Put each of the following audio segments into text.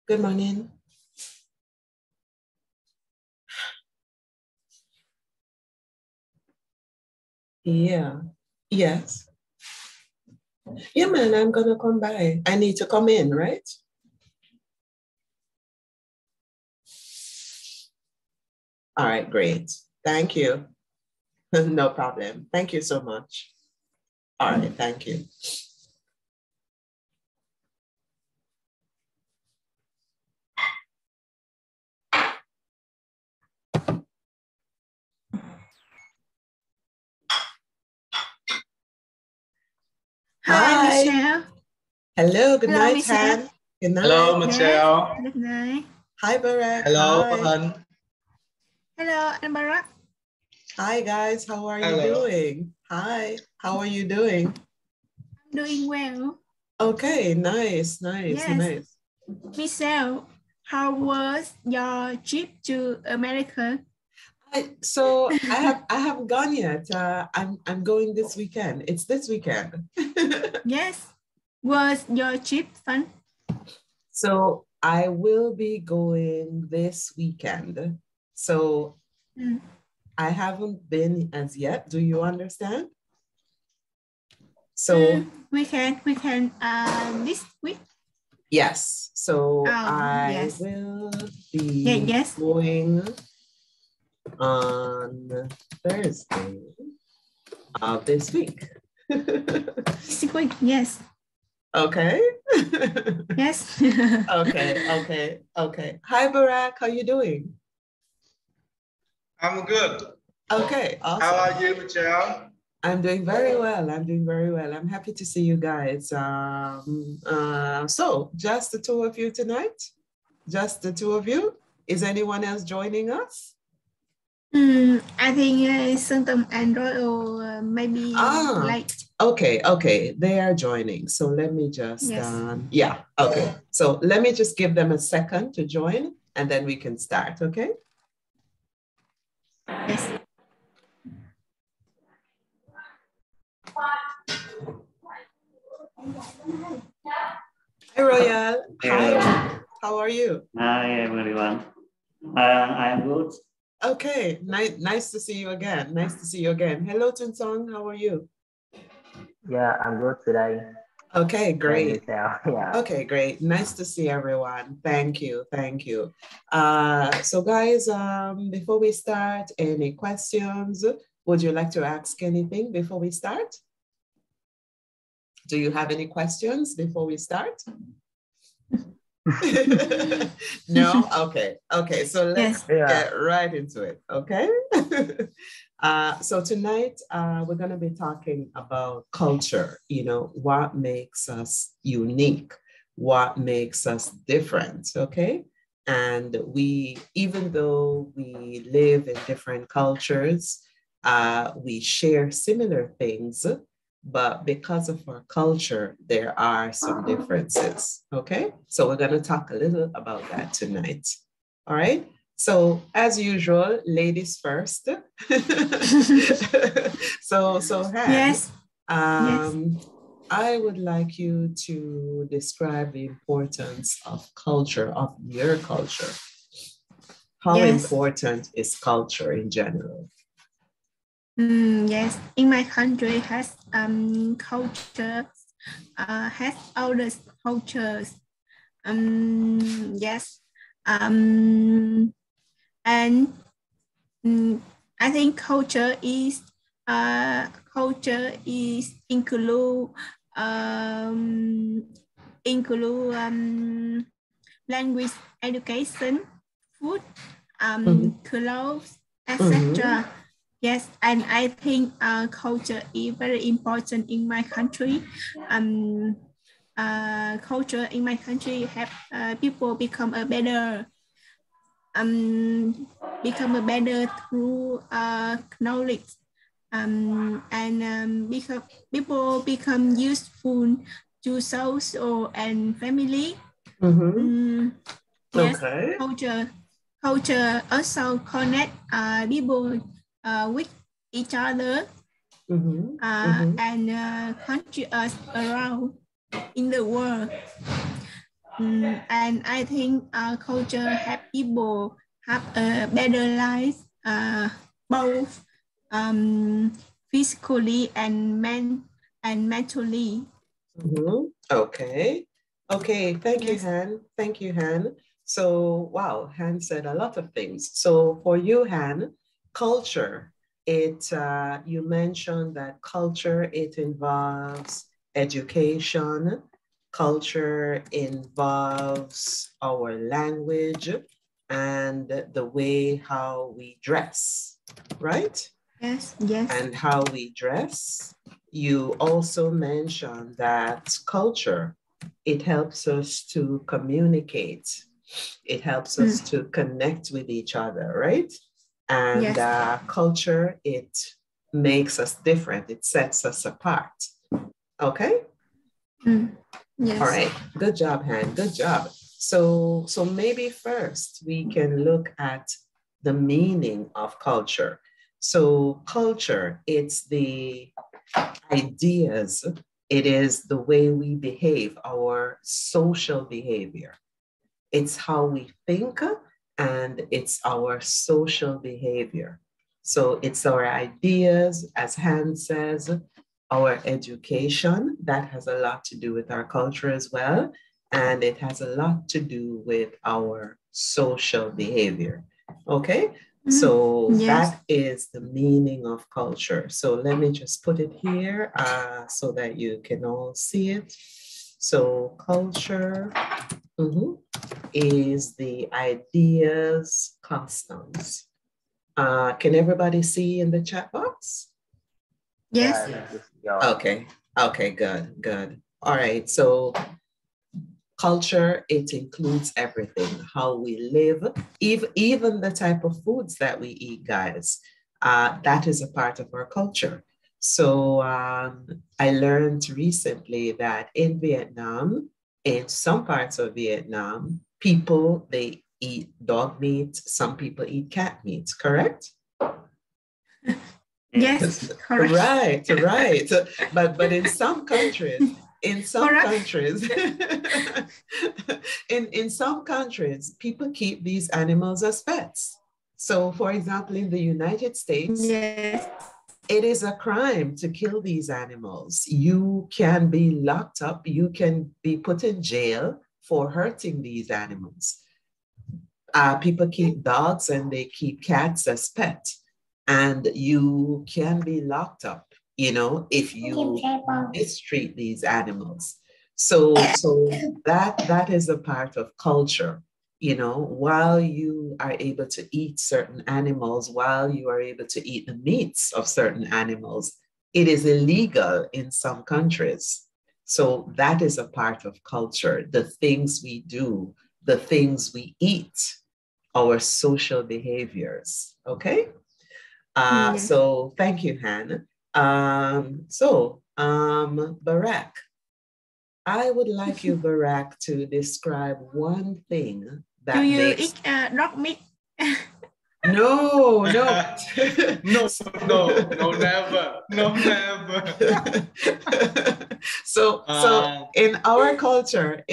Good morning. Yeah. Yes. Yeah, man, I'm gonna come by. I need to come in, right? All right, great. Thank you. No problem. Thank you so much. All right, thank you. Hi, Michelle. Hello, good Hello, night, Michelle. Han. Good night. Hello, Michelle. Good night. Hi, Barack. Hello, Hi. Han. Hello, anh Barack. Hi, guys. How are you Hello. doing? Hi. How are you doing? I'm doing well. Okay, nice, nice, Yes. nice. Michelle, how was your trip to America? I haven't gone yet. I'm going this weekend. It's this weekend. Yes. Was your trip fun? So I will be going this weekend. So I haven't been as yet. Do you understand? So we can this week. yes. So I yes. will be going on Thursday of this week. This week, yes. Okay. Yes. Okay. Hi, Barack. How you doing? I'm good. Okay, awesome. How are you, Michelle? I'm doing very well. I'm doing very well. I'm happy to see you guys. So just the two of you tonight? Just the two of you? Is anyone else joining us? I think Santam and Royal maybe late. Okay. They are joining. So let me just, okay. So let me just give them a second to join and then we can start, okay? Yes. Hi, Royal. Hi. How are you? Hi, everyone. I'm good. Okay, nice to see you again. Nice to see you again. Hello, Tunsong. How are you? Yeah, I'm good today. Okay, great. Yeah. Okay, great. Nice to see everyone. Thank you. So guys, before we start, any questions? Would you like to ask anything before we start? Do you have any questions before we start? No? Okay. So let's get right into it, okay? So tonight, we're going to be talking about culture, what makes us unique, what makes us different, okay? And even though we live in different cultures, we share similar things, but because of our culture, there are some differences, okay? So we're going to talk a little about that tonight, all right? So as usual, ladies first. So Hans, I would like you to describe the importance of culture, of your culture. How important is culture in general? Yes, in my country has culture, has other cultures. And I think culture is include language, education, food, clothes, etc. Yes, and I think culture is very important in my country. Culture in my country have people become a better through knowledge, because people become useful to social and family. Yes, culture also connect people with each other and country us around in the world. And I think culture help people have a better life, both physically and mentally. Okay. Thank you, Han. So, wow, Han said a lot of things. So for you, Han, culture, you mentioned that culture, it involves education. Culture involves our language and the way how we dress, right? Yes. And how we dress. You also mentioned that culture, it helps us to communicate. It helps us to connect with each other, right? And culture, it makes us different. It sets us apart. Okay? Yes. All right. Good job, Han. Good job. So maybe first we can look at the meaning of culture. So culture, it's the ideas. It is the way we behave, our social behavior. It's how we think and it's our social behavior. So it's our ideas, as Hans says, our education, that has a lot to do with our culture as well. And it has a lot to do with our social behavior. Okay? So that is the meaning of culture. So let me just put it here so that you can all see it. So culture is the ideas, customs. Can everybody see in the chat box? Yes. Okay. Okay, good, good. All right. So culture, it includes everything, how we live, even the type of foods that we eat, guys. That is a part of our culture. So I learned recently that in Vietnam, in some parts of Vietnam, people, they eat dog meat, some people eat cat meat, correct? Yes, correct. Right, right. But in some countries, in some countries, people keep these animals as pets. So for example, in the United States, Yes. it is a crime to kill these animals. You can be locked up, you can be put in jail for hurting these animals. People keep dogs and they keep cats as pets, and you can be locked up, you know, if you mistreat these animals. So that is a part of culture. You know, while you are able to eat certain animals, while you are able to eat the meats of certain animals, it is illegal in some countries. So that is a part of culture, the things we do, the things we eat, our social behaviors. Okay. Yes. So thank you, Han. Barak, I would like you, Barak, to describe one thing that Do you makes... eat dog meat? No, no. No, never. No, never. So in our culture,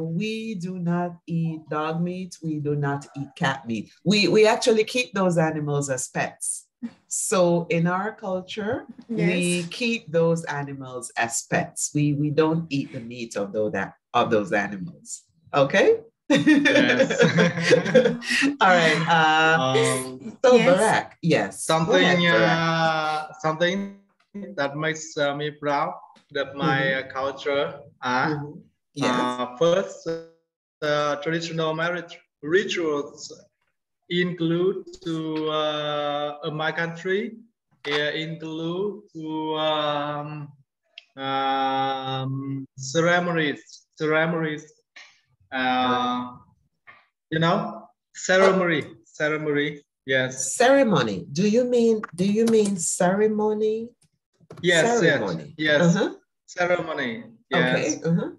we do not eat dog meat, we do not eat cat meat. We actually keep those animals as pets. So in our culture, Yes. we keep those animals as pets. We don't eat the meat of those animals. Okay? Yes. All right. So yes. Barak, yes. Something Barak. something that makes me proud that my culture are Yes. first traditional marriage rituals include to my country include to ceremonies you know, ceremony. Yes. Ceremony. Do you mean ceremony? Yes. Ceremony. Yes. Ceremony. Yes. Okay.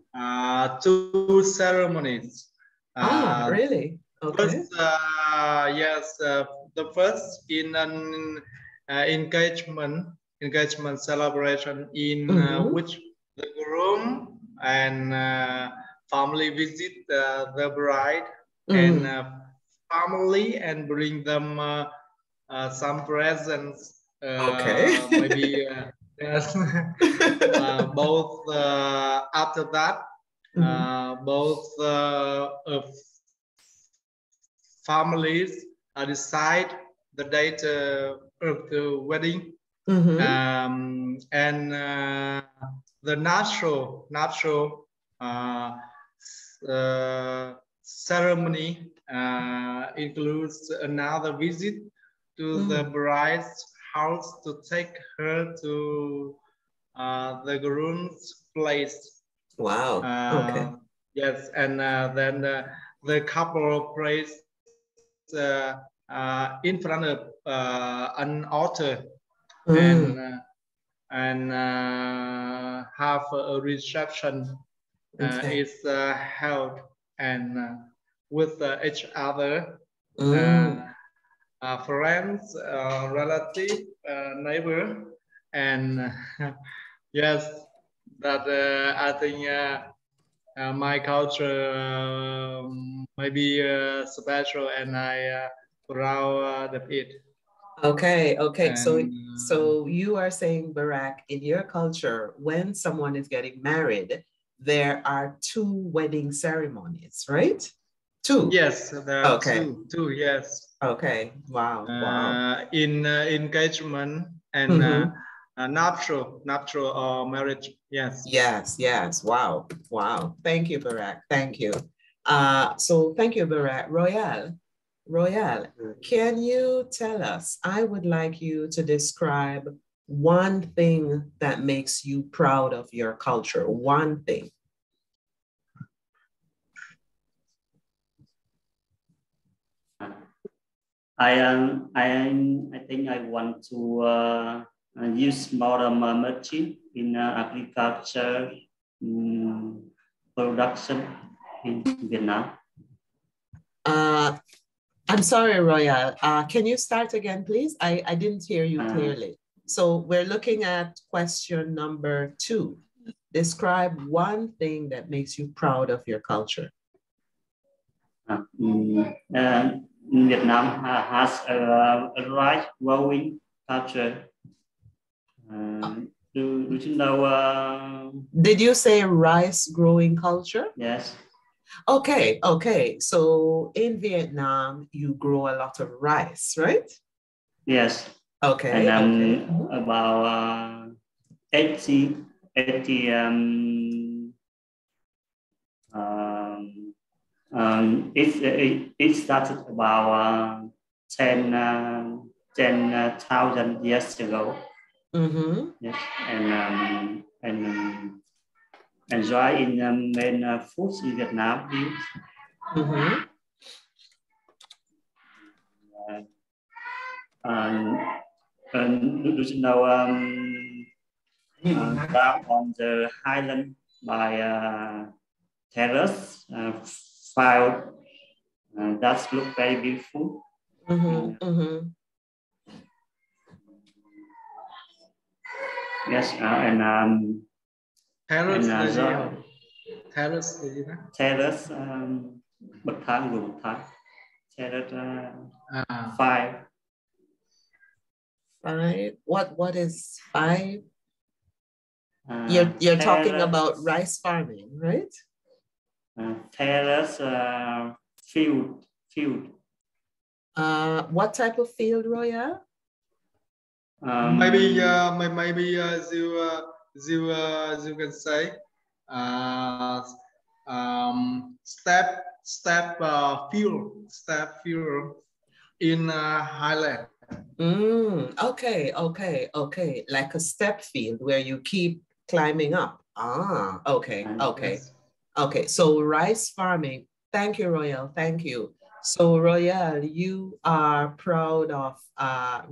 Two ceremonies. Really? Okay. First, yes. The first in an engagement celebration in which the groom and family visit the bride and family and bring them some presents. Okay. Maybe yes. Both after that, both families decide the date of the wedding, and the natural ceremony includes another visit to the bride's house to take her to the groom's place. Wow. Okay. Yes, and then the couple prays in front of an altar and have a reception is held and with each other, friends, relative, neighbor, and yes, that I think my culture may be special, and I proud of it. Okay. And, So you are saying, Barak, in your culture, when someone is getting married, there are two wedding ceremonies, right? Two. Yes, there are okay. two. Yes. Okay. Wow. Wow. In engagement and nuptial or marriage. Yes. Yes. Wow. Thank you, Barak. Thank you. So thank you, Barak. Royale, can you tell us, I would like you to describe one thing that makes you proud of your culture. One thing. I think I want to use more machine in agriculture production in Vietnam. I'm sorry, Royal. Can you start again, please? I didn't hear you clearly. So we're looking at question number 2. Describe one thing that makes you proud of your culture. Vietnam has a rice growing culture. Do you know? Did you say rice growing culture? Yes. Okay, okay. So in Vietnam, you grow a lot of rice, right? Yes. Okay. And okay. About 80 it started about 10,000 years ago. Mm-hmm. Yes, and dry in main foods in Vietnam. Mm-hmm. Do you know down on the highland by terrace file that look very beautiful. Mm-hmm. Mm-hmm. Yes, and terrace terrace bậc thang của bậc thang terrace 5. 5. What is 5? You're talking about rice farming, right? Terrace field. What type of field, Roya? Maybe you can say step field in Highland. Okay. Like a step field where you keep climbing up. Okay. Yes. Okay, so rice farming. Thank you, Royal. Thank you. So, Royal, you are proud of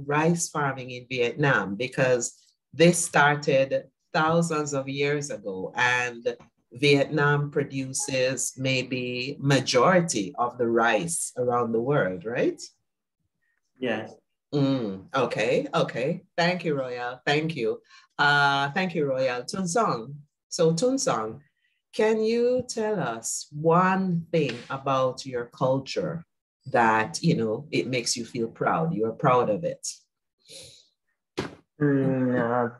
rice farming in Vietnam because this started thousands of years ago, and Vietnam produces maybe majority of the rice around the world, right? Yes. Okay. Thank you, Royal. Thank you. Thank you, Royal. Tun Song. So, Tun Song, can you tell us one thing about your culture that, you know, it makes you feel proud? You're proud of it. The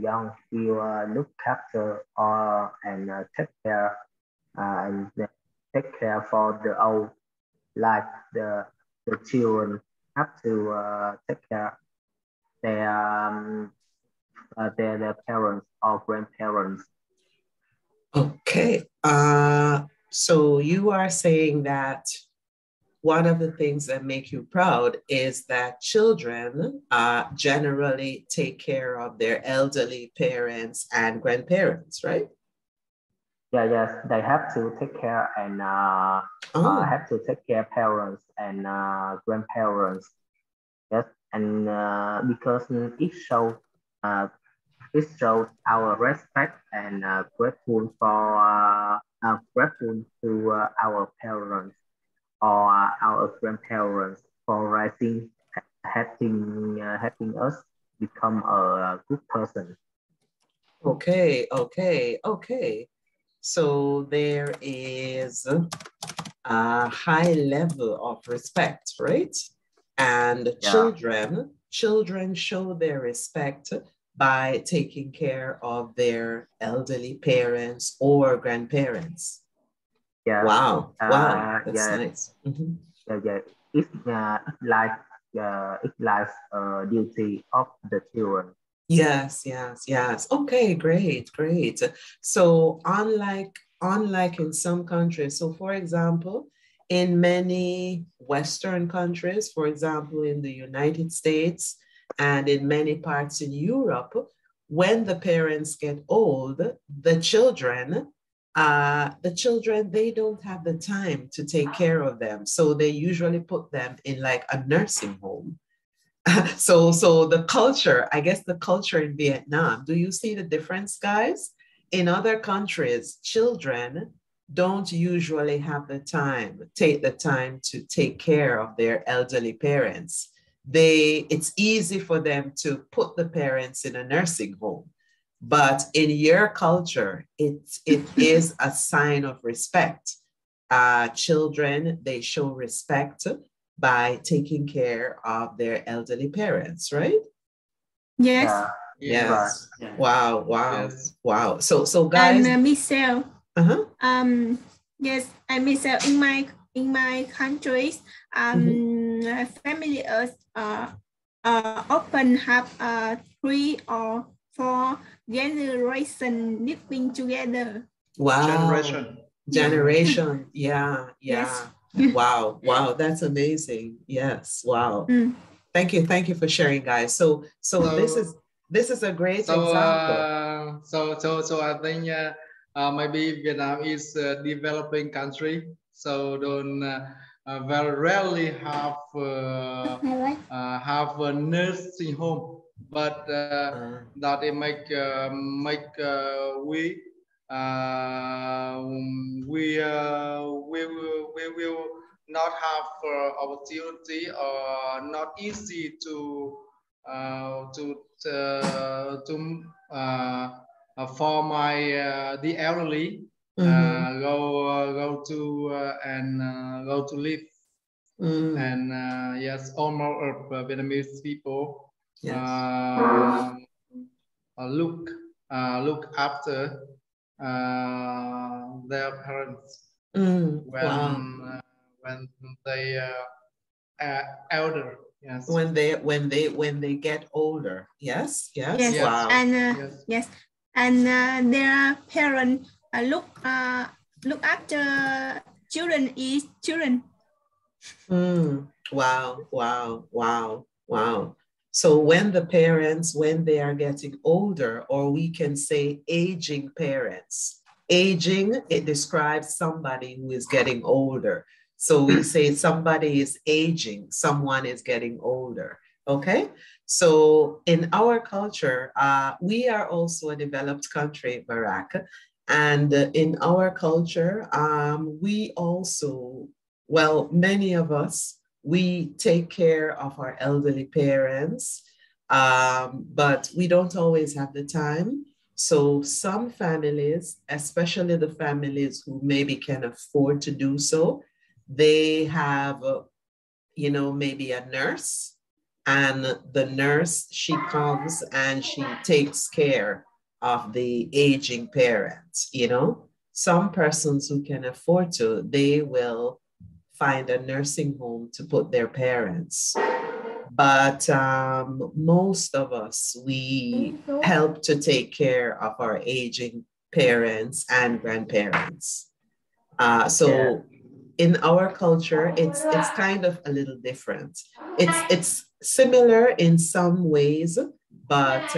young will look after and take care and take care for the old, like the children have to take care their parents or grandparents. Okay. So you are saying that one of the things that make you proud is that children generally take care of their elderly parents and grandparents, right? Yes, they have to take care and have to take care of parents and grandparents. Yes, and because it shows our respect and grateful to our parents or our grandparents for raising, helping us become a good person. Okay. So there is a high level of respect, right? And children show their respect by taking care of their elderly parents or grandparents. Yeah. Wow. That's nice. Mm-hmm. It's like a duty of the children. Yes. Okay, great. So unlike in some countries, so for example, in many Western countries, for example, in the United States and in many parts in Europe, when the parents get old, the children, they don't have the time to take care of them. So they usually put them in like a nursing home. So the culture, I guess the culture in Vietnam, do you see the difference, guys? In other countries, children don't usually have the time, take the time to take care of their elderly parents. It's easy for them to put the parents in a nursing home. But in your culture, it is a sign of respect. Children, they show respect by taking care of their elderly parents, right? Yes. Yes. Yeah. Wow. Yes. Wow. So guys. And Michelle. Uh-huh. Yes, and Michelle, in my countries, family often have 3 or 4 generations living together. Wow. Generation. Yeah. Yes. Wow. That's amazing. Yes. Wow. Thank you for sharing, guys. So this is a great example. So I think maybe Vietnam is a developing country, so don't very rarely have a nursing home, but that it make we will not have opportunity or not easy to for my the elderly go to live and yes, almost Vietnamese people look after their parents when they elder. Yes. When they get older. Yes. Wow. And yes, and their parents look after children. Wow. So when the parents, when they are getting older, or we can say aging parents. Aging, it describes somebody who is getting older. So we say somebody is aging, someone is getting older. Okay. So in our culture, we are also a developed country, Barack. And in our culture, we also, well, many of us, we take care of our elderly parents, but we don't always have the time. So some families, especially the families who maybe can afford to do so, they have, maybe a nurse, and the nurse, she comes and she takes care of the aging parents. Some persons who can afford to, they will find a nursing home to put their parents. But most of us, we help to take care of our aging parents and grandparents. In our culture, it's kind of a little different. It's similar in some ways, but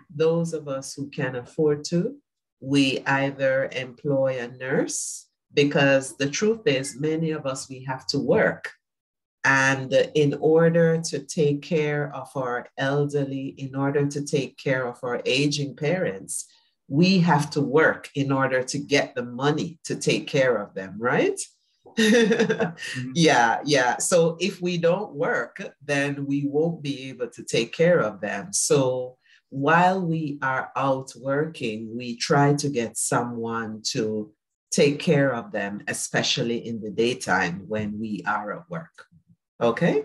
those of us who can afford to, we either employ a nurse, because the truth is, many of us, we have to work. And in order to take care of our elderly, in order to take care of our aging parents, we have to work in order to get the money to take care of them, right? Yeah. So if we don't work, then we won't be able to take care of them. So while we are out working, we try to get someone to take care of them, especially in the daytime when we are at work. Okay.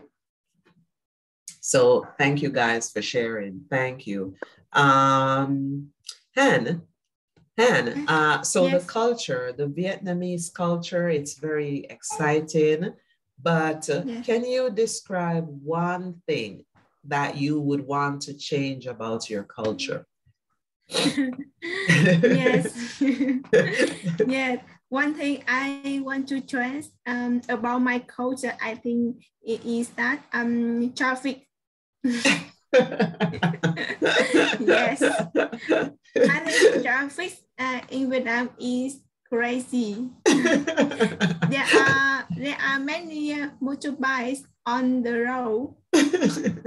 So thank you guys for sharing. Thank you. Han, so yes. The culture, the Vietnamese culture, it's very exciting, but can you describe one thing that you would want to change about your culture? Yes. Yes. one thing I want to stress about my culture, I think it is that traffic. Yes, I think traffic in Vietnam is crazy. There are many motorbikes on the road.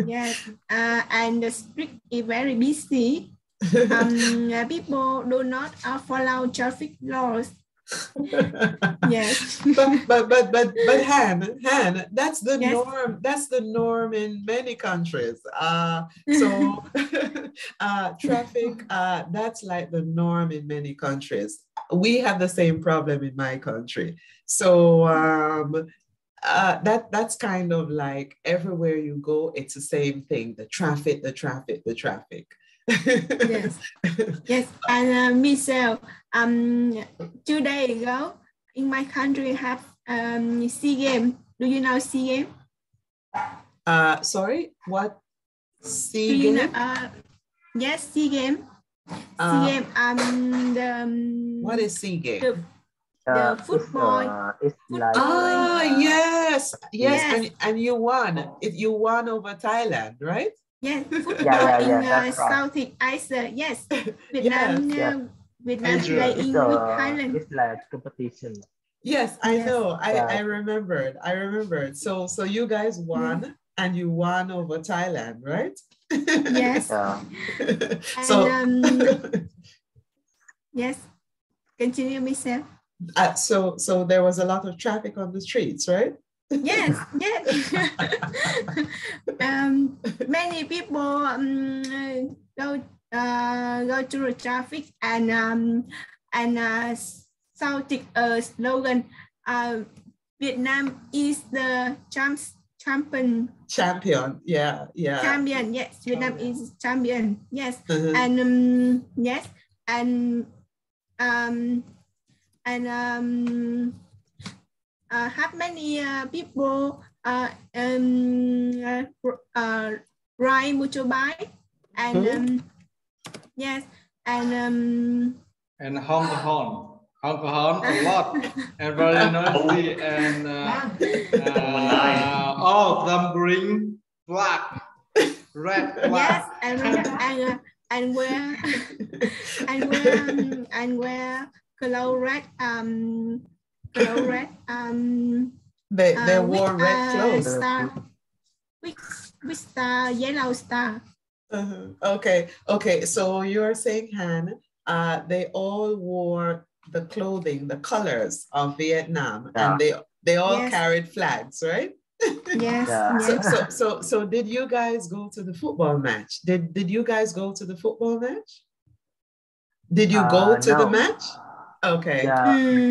Yes, and the street is very busy. People do not follow traffic laws. Yes. but Han, that's the Yes. norm. That's the norm in many countries. Traffic, that's like the norm in many countries. We have the same problem in my country. So that's kind of like everywhere you go, it's the same thing. The traffic. Yes. Yes. And Michelle, 2 days ago, in my country have SEA Games. Do you know SEA Games? Sorry, what? SEA Games? Yes, SEA Games. SEA Games. What is SEA Games? The football. It's like yes. And you won. You won over Thailand, right? Yes, football in Southeast Asia. Yes, Vietnam. Yes. Vietnam play in Thailand. It's like competition. Yes, I know. I remembered. So you guys won, and you won over Thailand, right? Yes. So yes. Continue, Michelle. So there was a lot of traffic on the streets, right? Yes. Many people go through the traffic and shouting a slogan. Vietnam is the champion. Yeah. Champion. Yes, Vietnam is champion. Yes, and yes, and have many people ride motorbike and yes and honk the horn a lot and very noisy and all of them bring black, red, black. Yes, and wear clothes red they wore red clothes. Star, with star, yellow star. Okay. So you're saying, Han, they all wore the clothing, the colors of Vietnam, and they all carried flags, right? Yes. So did you guys go to the football match? Did you guys go to the football match? Did you go to the match? Okay.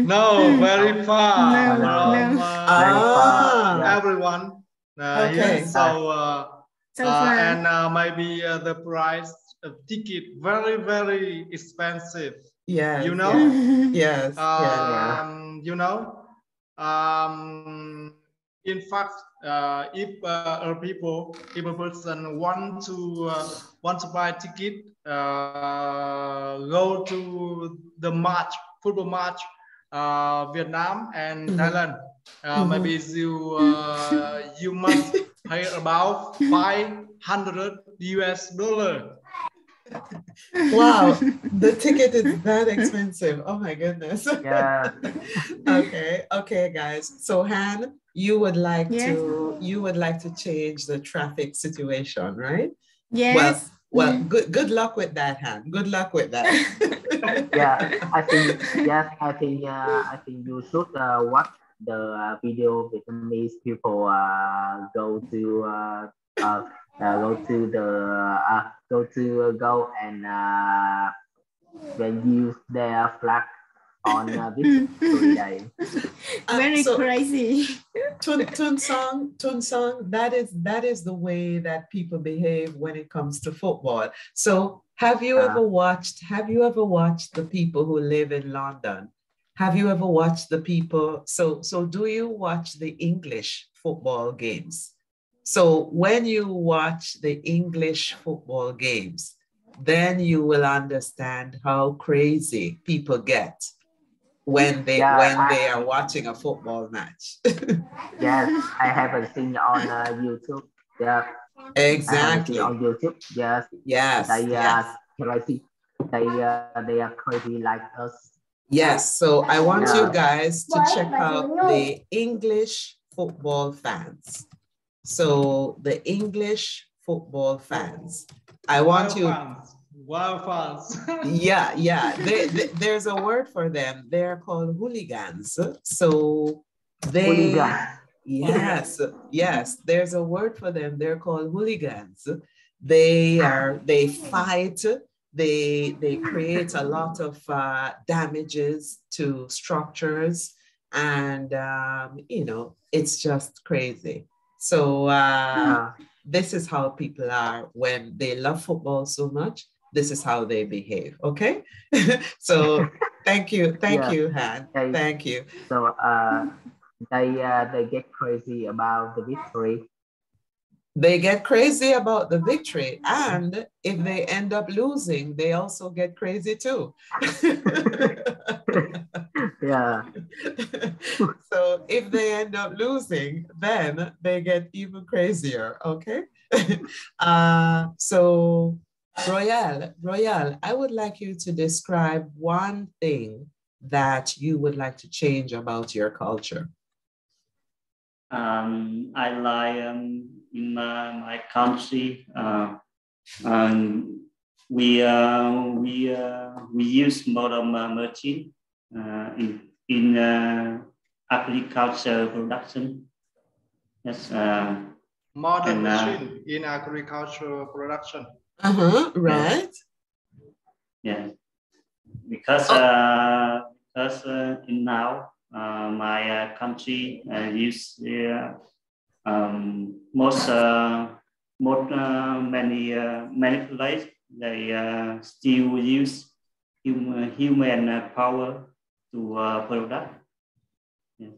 No, very far from very far. everyone. Okay. And maybe the price of ticket very, very expensive. Yeah. You know? Yes. You know? In fact, if a person want to buy a ticket, go to the football match, Vietnam and Thailand. Maybe you must pay about $500. Wow, the ticket is that expensive. Oh my goodness. Yeah. Okay, guys. So Han, you would like to change the traffic situation, right? Yes. Well, good luck with that, Han. Good luck with that. I think you should watch the video Vietnamese people go and then use their flag on this holiday. Very crazy. Tun Song, that is the way that people behave when it comes to football. So have you ever watched the people who live in London? Have you ever watched the people? So do you watch the English football games? So when you watch the English football games, then you will understand how crazy people get when they are watching a football match. Yes, I haven't seen on YouTube. Yeah, exactly. On YouTube. Yes, yes, they yes. crazy. They are crazy like us. Yes, so I want you guys to check out the English football fans. So the English football fans. I want you. Wow fans. yeah. There's a word for them. They're called hooligans. So they. Yes, yes. There's a word for them. They're called hooligans. They fight. They create a lot of damages to structures, and it's just crazy. So this is how people are when they love football so much. This is how they behave. Okay, so thank you, Han. Thank you. So they get crazy about the victory. They get crazy about the victory, and if they end up losing, they also get crazy too. Yeah. So if they end up losing, then they get even crazier. Okay. So Royale, I would like you to describe one thing that you would like to change about your culture. I like in my country. We use modern machine in agriculture production. Yes. Modern machine in agricultural production. Right. Yeah. Because in now my country use many places they still use human power to product. Yeah.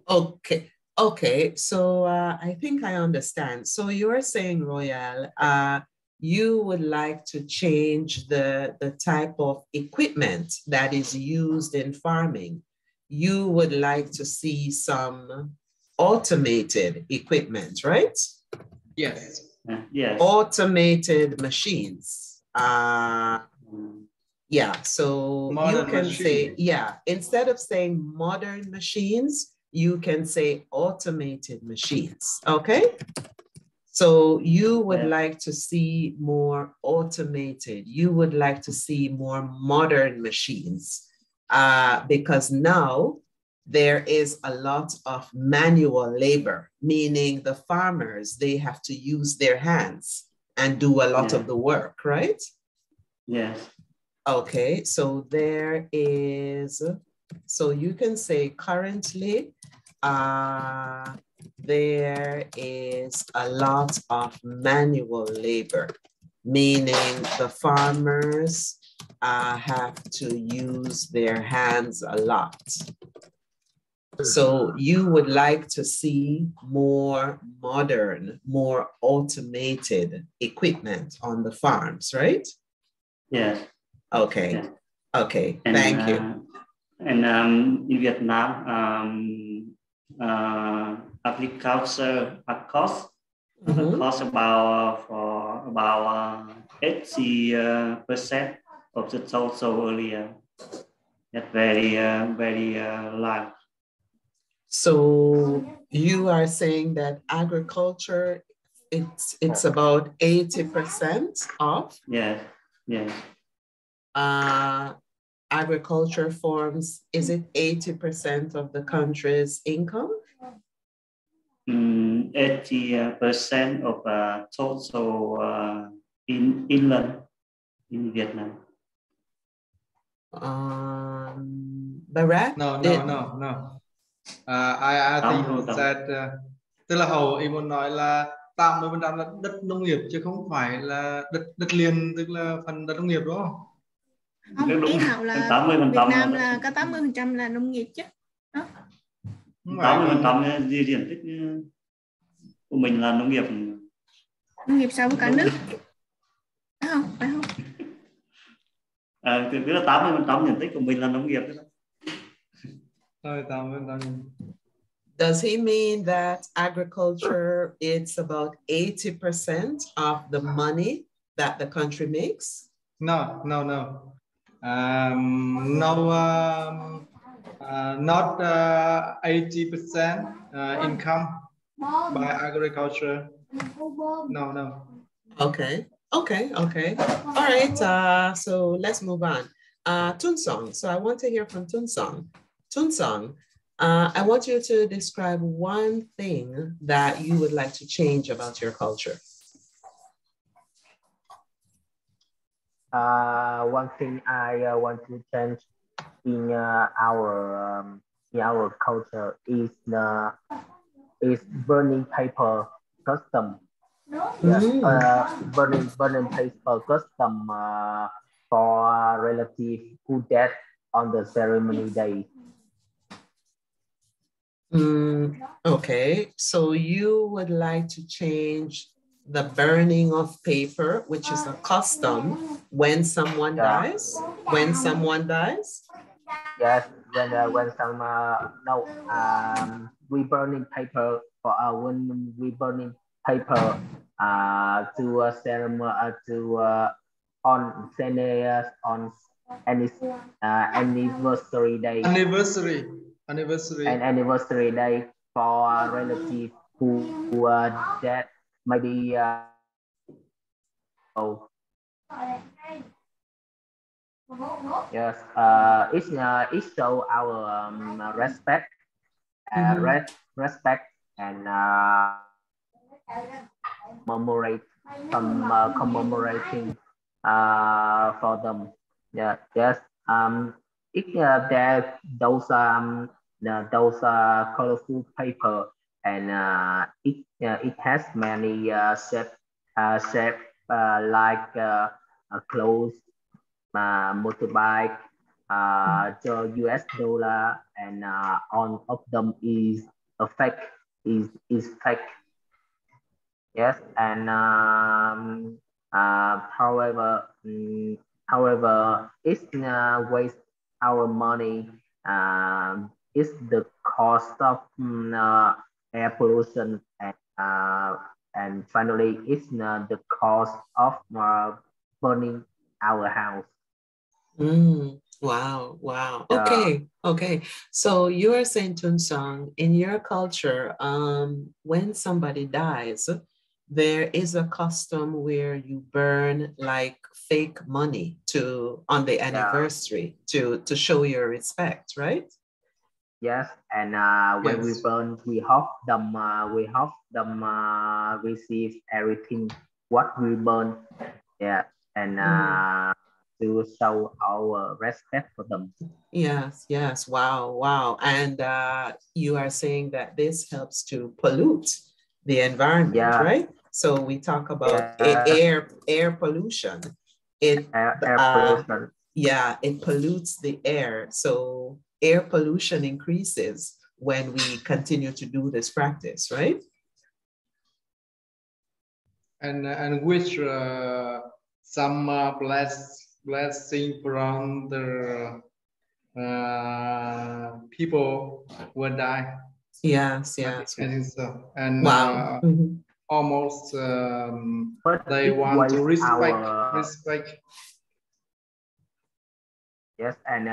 Okay. So I think I understand. So you're saying, Royale, you would like to change the type of equipment that is used in farming. You would like to see some automated equipment, right? Yes. Yes. Automated machines. Yeah, so modern you can say, instead of saying modern machines, you can say automated machines, okay? So you would like to see more automated, you would like to see more modern machines because now there is a lot of manual labor, meaning the farmers, they have to use their hands and do a lot of the work, right? Yes. Okay, so there is, so you can say currently, there is a lot of manual labor, meaning the farmers have to use their hands a lot. So you would like to see more modern, more automated equipment on the farms, right? Yes. Okay. Yes. Okay. Thank you. And in Vietnam, agriculture cost about 80% of the total area. That's very large. So you are saying that agriculture, it's about 80% of? Yes. Yes. Agriculture forms, is it 80% of the country's income? 80% of total inland in Vietnam. Barat? No. I think that tức là hầu ý muốn nói là 80% là đất nông nghiệp chứ không phải là đất liền, tức là phần đất nông nghiệp đúng không? Không, ý Hậu là 80% Việt Nam là có 80% là nông nghiệp chứ. Đó. 80% diện tích của mình là nông nghiệp. Nông nghiệp so với cả nước. Phải không? Tức là 80% diện tích của mình là nông nghiệp. Does he mean that agriculture, it's about 80% of the money that the country makes? No. No, not 80% income by agriculture. No. Okay. All right, so let's move on. Tunsong, so I want to hear from Tunsong. Tunsong, I want you to describe one thing that you would like to change about your culture. One thing I want to change in our culture is burning paper custom. Yes, burning paper custom for relative who dead on the ceremony day. Okay, so you would like to change the burning of paper, which is a custom when someone dies? When someone dies? Yes, when some we burning paper for when we burning paper to a ceremony on any anniversary day. Anniversary day for a relative who dead, maybe yes, it show our respect, respect and commemorating for them. Yeah, yes. There those colorful paper and it has many shape like clothes, motorbike, the US dollar, and on of them is a fake, is fake. Yes, and however, it's waste our money. It's the cost of air pollution, and finally, it's the cost of burning our house. Wow. Okay. So you are saying, Tunsong, in your culture, when somebody dies, there is a custom where you burn like fake money on the anniversary to show your respect, right? Yes, and when we burn, we hope them receive everything what we burn. Yeah, and to show our respect for them. Yes. Wow. And you are saying that this helps to pollute the environment, right? So we talk about air pollution. Air pollution. Yeah, it pollutes the air. So air pollution increases when we continue to do this practice, right? And which some blessing from the people will die. Yes. I think so. And wow. Almost they want to respect. Yes, and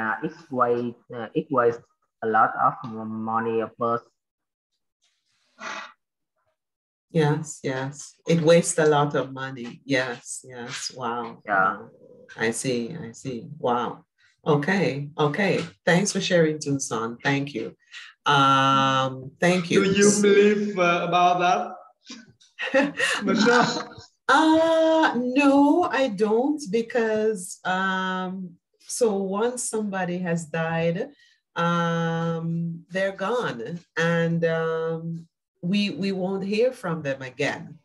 it was a lot of money of us. Yes. It wastes a lot of money. Yes. Wow. Yeah. Wow. I see. Wow. Okay. Thanks for sharing, Tunsong. Thank you. Thank you. Do you believe about that? Michelle? No, I don't, because so once somebody has died, they're gone, and we won't hear from them again,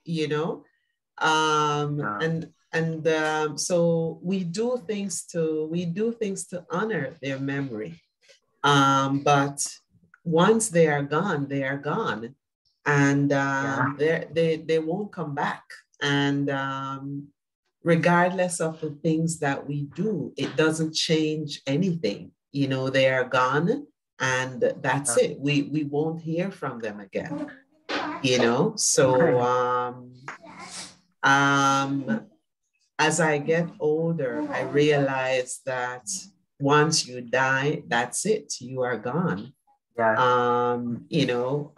so we do things to honor their memory, but once they are gone, and they won't come back. And regardless of the things that we do, it doesn't change anything. They are gone, and that's it. We won't hear from them again, you know? So as I get older, I realize that once you die, that's it, you are gone. Yeah. You know,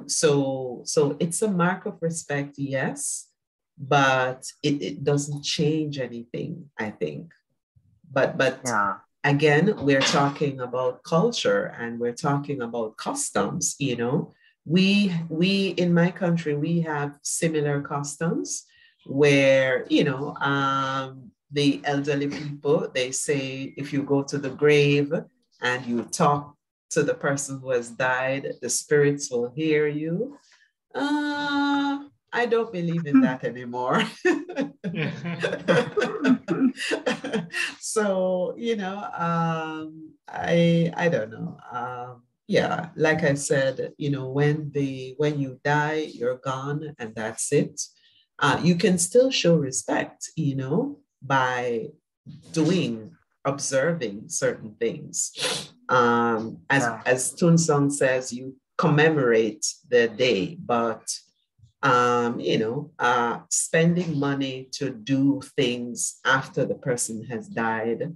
so it's a mark of respect, yes, but it doesn't change anything, I think. But Yeah. again, we're talking about culture and we're talking about customs, you know. We in my country, we have similar customs where, you know, the elderly people, they say if you go to the grave and you talk to the person who has died, the spirits will hear you. I don't believe in that anymore. So, you know, I don't know. Yeah, like I said, you know, when you die, you're gone and that's it. You can still show respect, you know, by observing certain things. As Tun Song says, you commemorate the day, but you know, spending money to do things after the person has died,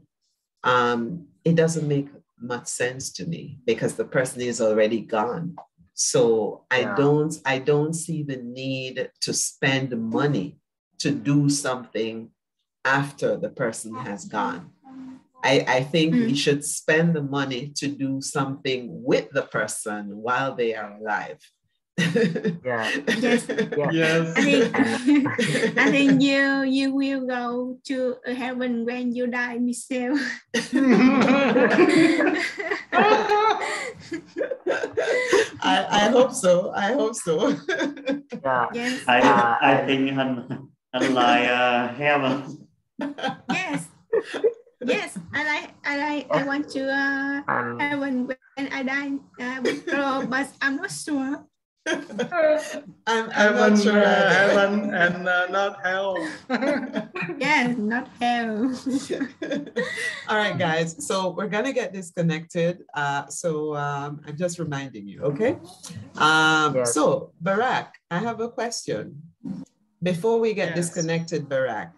it doesn't make much sense to me because the person is already gone. So I don't see the need to spend money to do something after the person has gone. I think we should spend the money to do something with the person while they are alive. Yeah. Yes. Yeah. Yes. I think you will go to heaven when you die, Michelle. I hope so. I hope so. Yeah. Yes. I think like heaven. Yes. Yes, I want to heaven when I die, but I'm not sure. I'm not sure heaven and not hell. Yeah, not hell. All right, guys. So we're gonna get disconnected. So I'm just reminding you, okay? Yes. So Barack, I have a question. Before we get Yes. disconnected, Barack.